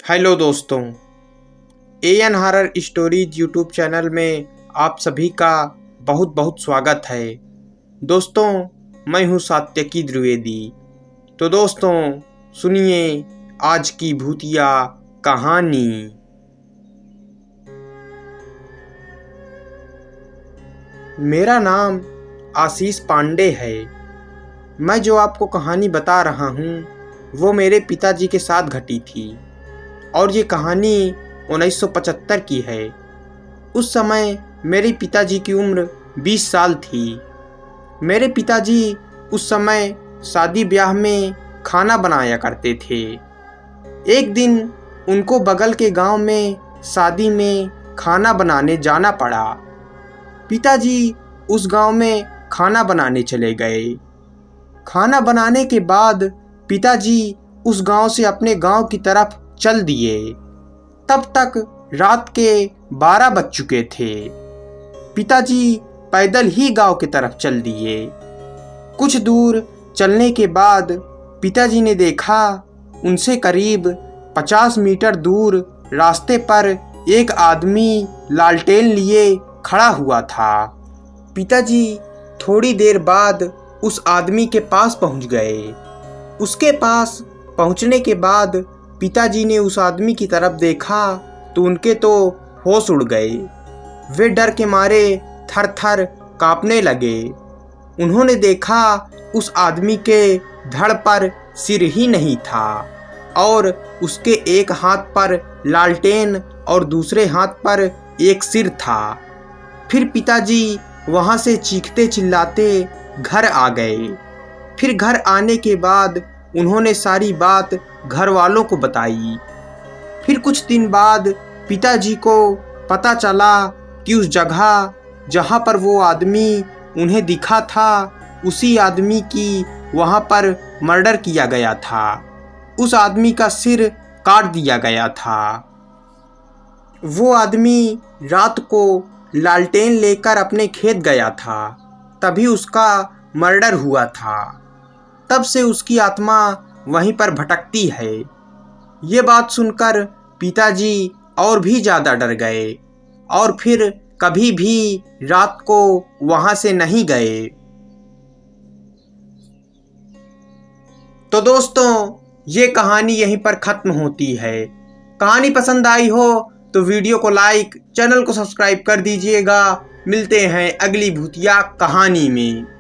Hello दोस्तों, AN horror stories YouTube channel में आप सभी का बहुत बहुत स्वागत है। दोस्तों, मैं हूं सात्यकी द्विवेदी। तो दोस्तों, सुनिए आज की भूतिया कहानी। मेरा नाम आशीष पांडे है। मैं जो आपको कहानी बता रहा हूं वो मेरे पिताजी के साथ घटी थी और ये कहानी 1975 की है। उस समय मेरे पिताजी की उम्र 20 साल थी। मेरे पिताजी उस समय शादी ब्याह में खाना बनाया करते थे। एक दिन उनको बगल के गांव में शादी में खाना बनाने जाना पड़ा। पिताजी उस गांव में खाना बनाने चले गए। खाना बनाने के बाद पिताजी उस गांव से अपने गांव की तरफ चल दिए। तब तक रात के 12 बज चुके थे। पिताजी पैदल ही गांव की तरफ चल दिए। कुछ दूर चलने के बाद पिताजी ने देखा उनसे करीब 50 मीटर दूर रास्ते पर एक आदमी लालटेन लिए खड़ा हुआ था। पिताजी थोड़ी देर बाद उस आदमी के पास पहुंच गए। उसके पास पहुंचने के बाद पिताजी ने उस आदमी की तरफ देखा तो उनके तो होश उड़ गए। वे डर के मारे थर थर कांपने लगे। उन्होंने देखा उस आदमी के धड़ पर सिर ही नहीं था और उसके एक हाथ पर लालटेन और दूसरे हाथ पर एक सिर था। फिर पिताजी वहां से चीखते चिल्लाते घर आ गए। फिर घर आने के बाद उन्होंने सारी बात घर वालों को बताई। फिर कुछ दिन बाद पिताजी को पता चला कि उस जगह जहां पर वो आदमी उन्हें दिखा था उसी आदमी की वहां पर मर्डर किया गया था। उस आदमी का सिर काट दिया गया था। वो आदमी रात को लालटेन लेकर अपने खेत गया था, तभी उसका मर्डर हुआ था। तब से उसकी आत्मा वहीं पर भटकती है। ये बात सुनकर पिताजी और भी ज़्यादा डर गए और फिर कभी भी रात को वहां से नहीं गए। तो दोस्तों, ये कहानी यहीं पर ख़त्म होती है। कहानी पसंद आई हो तो वीडियो को लाइक, चैनल को सब्सक्राइब कर दीजिएगा। मिलते हैं अगली भूतिया कहानी में।